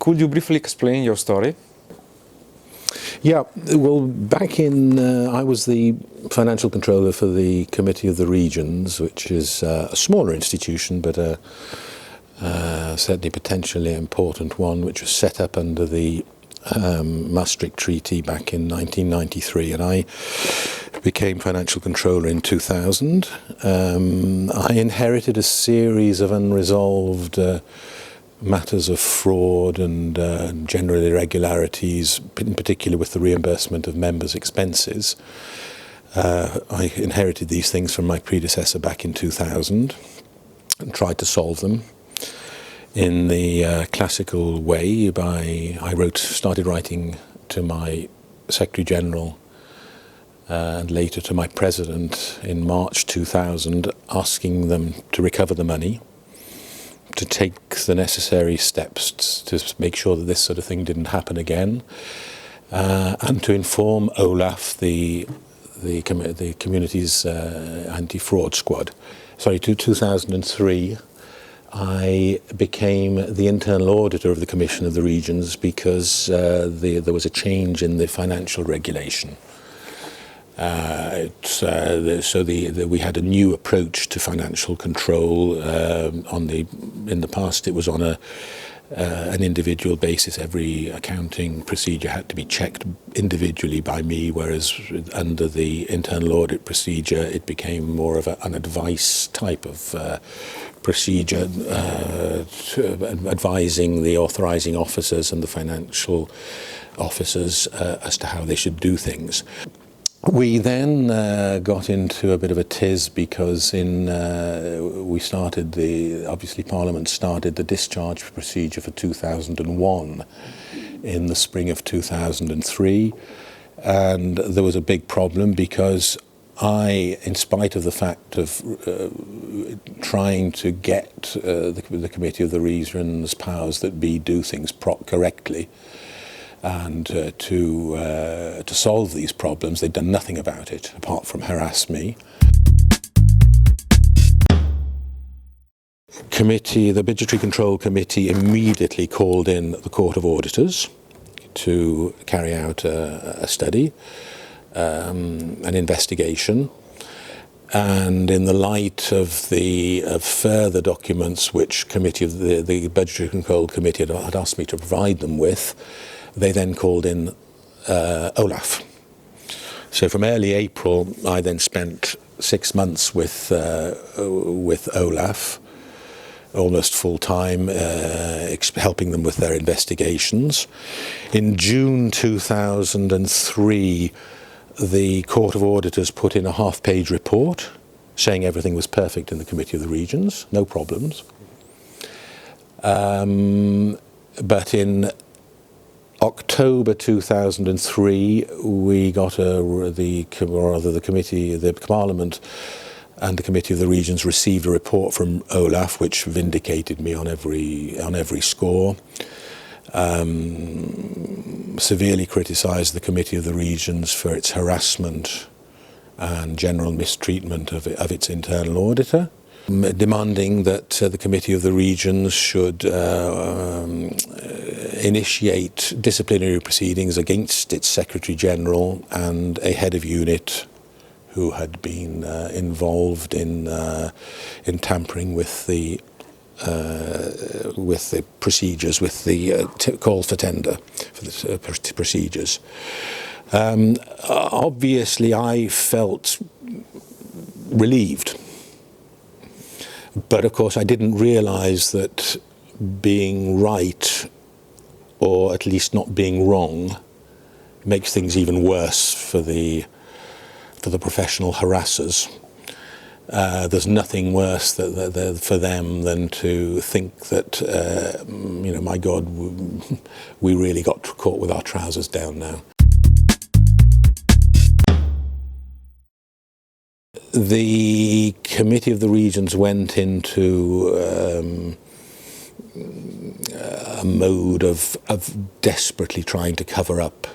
Could you briefly explain your story? Yeah, well, back in, I was the financial controller for the Committee of the Regions, which is a smaller institution, but certainly potentially important one, which was set up under the Maastricht Treaty back in 1993, and I became financial controller in 2000. I inherited a series of unresolved matters of fraud and general irregularities, in particular with the reimbursement of members' expenses. I inherited these things from my predecessor back in 2000 and tried to solve them in the classical way. I started writing to my Secretary General and later to my President in March 2000, asking them to recover the money, to take the necessary steps to make sure that this sort of thing didn't happen again, and to inform Olaf, the community's anti-fraud squad. Sorry, to 2003, I became the internal auditor of the Commission of the Regions because there was a change in the financial regulation. We had a new approach to financial control. In the past, it was on an individual basis. Every accounting procedure had to be checked individually by me, whereas under the internal audit procedure, it became more of an advice type of procedure, advising the authorising officers and the financial officers as to how they should do things. We then got into a bit of a tiz because obviously Parliament started the discharge procedure for 2001 in the spring of 2003, and there was a big problem because in spite of the fact of trying to get the Committee of the Regions powers that be do things correctly, and to solve these problems, they'd done nothing about it apart from harass me. The Budgetary Control Committee immediately called in the Court of Auditors to carry out a study, an investigation, and in the light of further documents which the Budgetary Control Committee had asked me to provide them with, they then called in Olaf. So from early April, I then spent 6 months with Olaf, almost full time, helping them with their investigations. In June 2003, the Court of Auditors put in a half-page report saying everything was perfect in the Committee of the Regions, no problems. But in October 2003, we got the Parliament and the Committee of the Regions received a report from Olaf, which vindicated me on every score. Severely criticised the Committee of the Regions for its harassment and general mistreatment of its internal auditor, demanding that the Committee of the Regions should initiate disciplinary proceedings against its Secretary General and a head of unit who had been involved in tampering with the procedures, with the call for tender for the procedures. Obviously, I felt relieved. But of course, I didn't realise that being right, or at least not being wrong, makes things even worse for the professional harassers. There's nothing worse for them than to think that, my God, we really got caught with our trousers down now. The Committee of the Regions went into a mode of desperately trying to cover up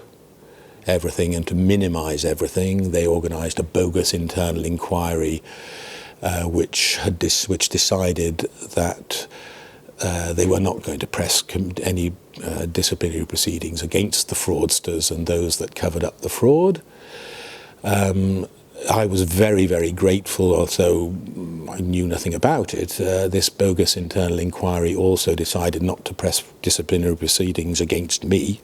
everything and to minimise everything. They organised a bogus internal inquiry which decided that they were not going to press any disciplinary proceedings against the fraudsters and those that covered up the fraud. I was very, very grateful, although I knew nothing about it. This bogus internal inquiry also decided not to press disciplinary proceedings against me.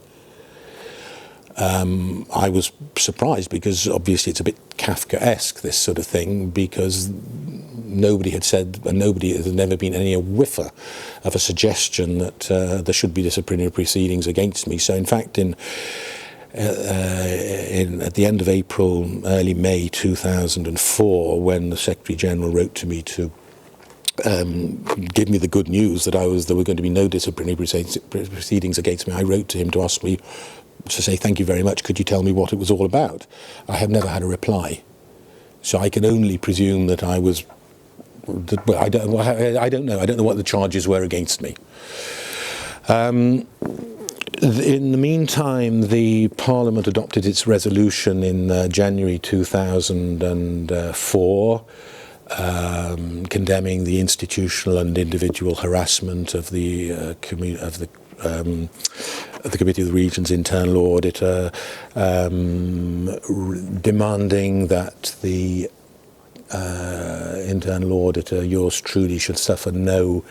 I was surprised because obviously it's a bit Kafkaesque, this sort of thing, because nobody had said, and nobody had never been any whiffer of a suggestion that there should be disciplinary proceedings against me. So in fact, at the end of April, early May 2004, when the Secretary General wrote to me to give me the good news that there were going to be no disciplinary proceedings against me, I wrote to him to ask me to say, thank you very much, could you tell me what it was all about? I have never had a reply. So I can only presume that I was, well, I don't know. I don't know what the charges were against me. In the meantime, the Parliament adopted its resolution in January 2004, condemning the institutional and individual harassment of the Committee of the Regions internal auditor, demanding that the internal auditor, yours truly, should suffer no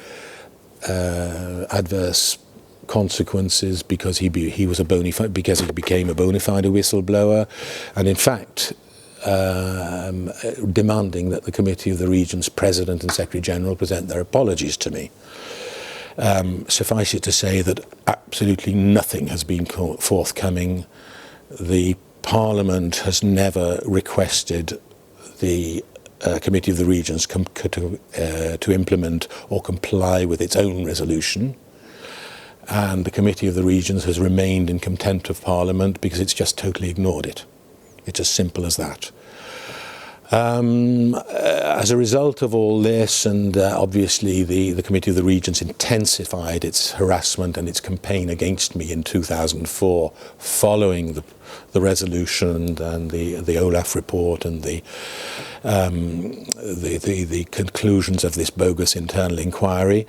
adverse consequences because he became a bona fide whistleblower, and in fact demanding that the Committee of the Regions President and Secretary General present their apologies to me. Suffice it to say that absolutely nothing has been forthcoming. The Parliament has never requested the Committee of the Regions to implement or comply with its own resolution, and the Committee of the Regions has remained in contempt of Parliament because it's just totally ignored it. It's as simple as that. As a result of all this, and obviously the Committee of the Regions intensified its harassment and its campaign against me in 2004, following the resolution and the Olaf report and the conclusions of this bogus internal inquiry.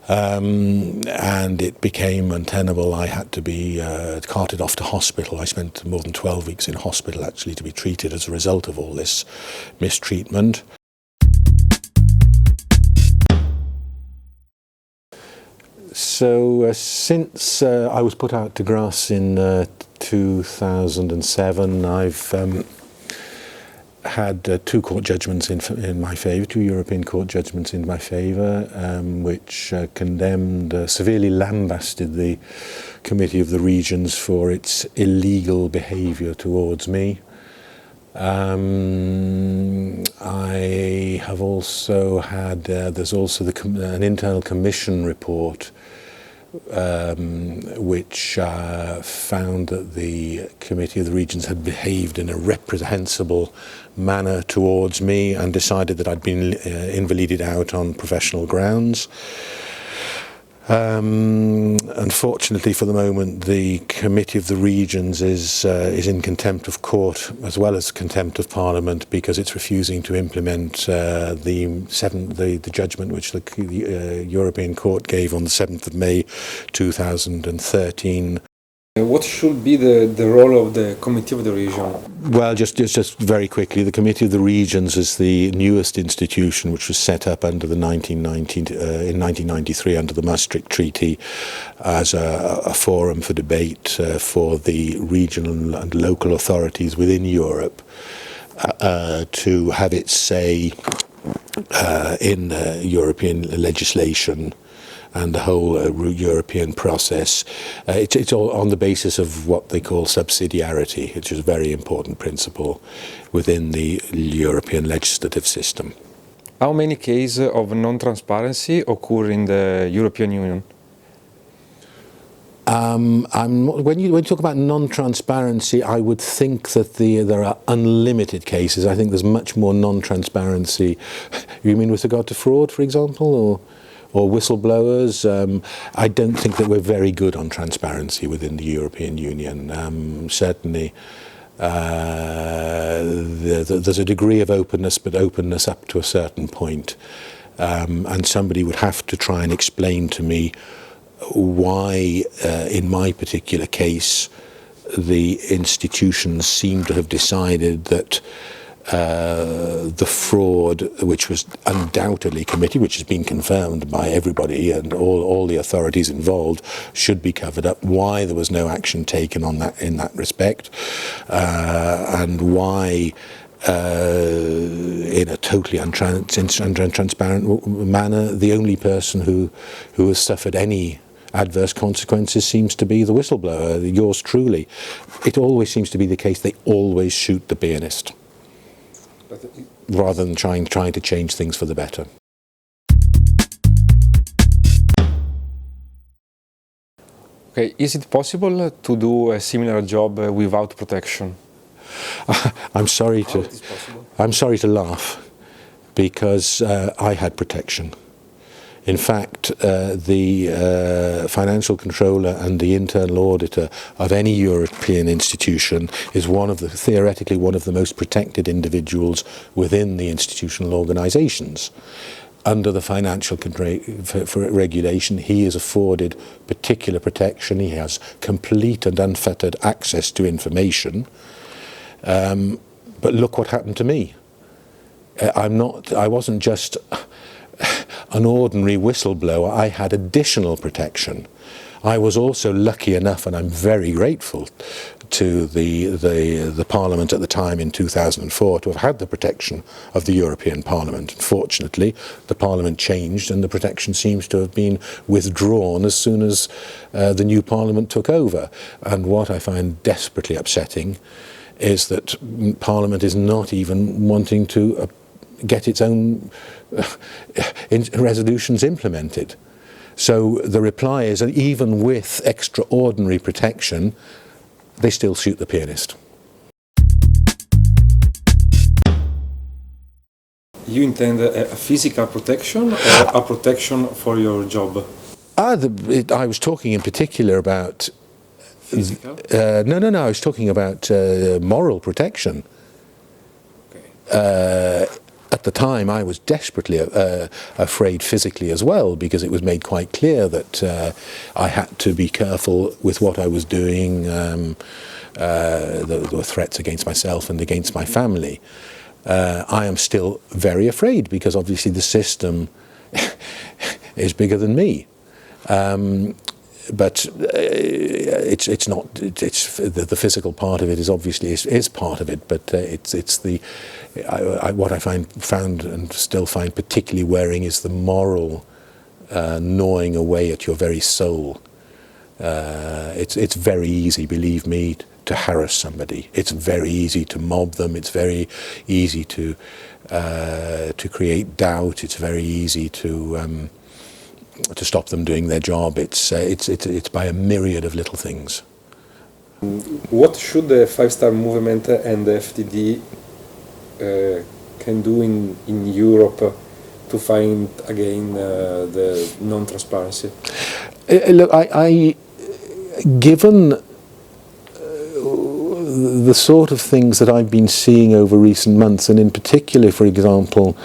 And it became untenable. I had to be carted off to hospital. I spent more than 12 weeks in hospital actually to be treated as a result of all this mistreatment. So since I was put out to grass in 2007, I've had two court judgments in my favour, two European court judgments in my favour, which condemned, severely lambasted the Committee of the Regions for its illegal behaviour towards me. I have also had, there's also an internal commission report which found that the Committee of the Regions had behaved in a reprehensible manner towards me and decided that I'd been invalided out on professional grounds. Unfortunately, for the moment, the Committee of the Regions is in contempt of court as well as contempt of Parliament because it's refusing to implement the judgment which the European Court gave on the 7th of May 2013. What should be the role of the Committee of the Region? Well, just very quickly, the Committee of the Regions is the newest institution which was set up under the in 1993 under the Maastricht Treaty as a forum for debate for the regional and local authorities within Europe to have its say in European legislation and the whole European process. It's all on the basis of what they call subsidiarity, which is a very important principle within the European legislative system. How many cases of non-transparency occur in the European Union? When you talk about non-transparency, I would think that there are unlimited cases. I think there's much more non-transparency. You mean with regard to fraud, for example, or whistleblowers? I don't think that we're very good on transparency within the European Union. Certainly, there's a degree of openness, but openness up to a certain point. And somebody would have to try and explain to me why, in my particular case, the institutions seem to have decided that the fraud, which was undoubtedly committed, which has been confirmed by everybody and all the authorities involved, should be covered up. Why there was no action taken on that in that respect, and why, in a totally untransparent manner, the only person who has suffered any adverse consequences seems to be the whistleblower, yours truly. It always seems to be the case. They always shoot the pianist, rather than trying to change things for the better. Okay, is it possible to do a similar job without protection? I'm sorry to laugh, because I had protection. In fact, the financial controller and the internal auditor of any European institution is theoretically one of the most protected individuals within the institutional organisations. Under the financial regulation, he is afforded particular protection. He has complete and unfettered access to information. But look what happened to me. I wasn't just an ordinary whistleblower. I had additional protection. I was also lucky enough, and I'm very grateful to the Parliament at the time in 2004, to have had the protection of the European Parliament. Fortunately, the Parliament changed and the protection seems to have been withdrawn as soon as the new Parliament took over. And what I find desperately upsetting is that Parliament is not even wanting to get its own resolutions implemented. So the reply is that even with extraordinary protection, they still shoot the pianist. You intend a physical protection or a protection for your job? I was talking in particular about... Physical? No, I was talking about moral protection. Okay. At the time, I was desperately afraid physically as well, because it was made quite clear that I had to be careful with what I was doing. There were threats against myself and against my family. I am still very afraid, because obviously the system is bigger than me. But it's not. It's the physical part of it is obviously is part of it. But it's the what I found and still find particularly wearing is the moral gnawing away at your very soul. It's very easy, believe me, to harass somebody. It's very easy to mob them. It's very easy to create doubt. It's very easy to stop them doing their job. It's by a myriad of little things. What should the five-star movement and the FTD can do in Europe to find again the non-transparency? Look, given the sort of things that I've been seeing over recent months, and in particular, for example,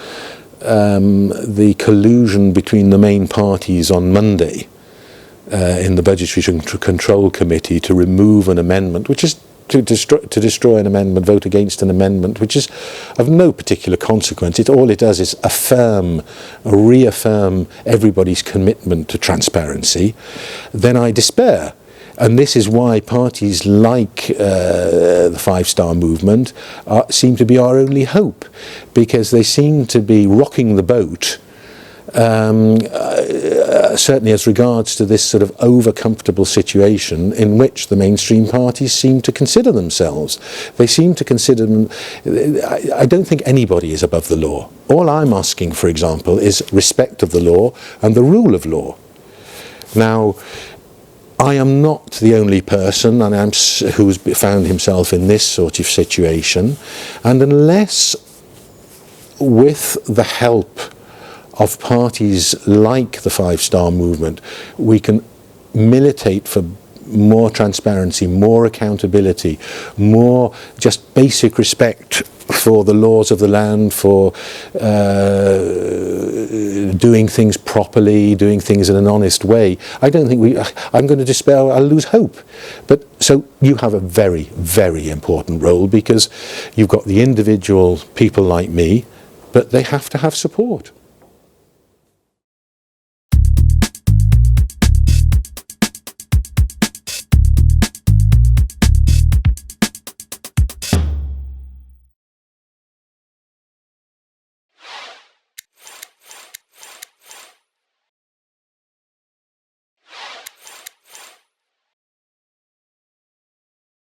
the collusion between the main parties on Monday in the Budgetary Control Committee to remove an amendment, which is to destroy an amendment, vote against an amendment, which is of no particular consequence. All it does is reaffirm everybody's commitment to transparency. Then I despair. And this is why parties like the Five-Star Movement seem to be our only hope, because they seem to be rocking the boat, certainly as regards to this sort of over-comfortable situation in which the mainstream parties seem to consider themselves. They seem to consider them... I don't think anybody is above the law. All I'm asking, for example, is respect of the law and the rule of law. Now, I am not the only person who's found himself in this sort of situation, and unless, with the help of parties like the Five-Star Movement, we can militate for more transparency, more accountability, more just basic respect for the laws of the land, for doing things properly, doing things in an honest way, I don't think I'm going to despair, I'll lose hope. But so you have a very, very important role, because you've got the individual people like me, but they have to have support.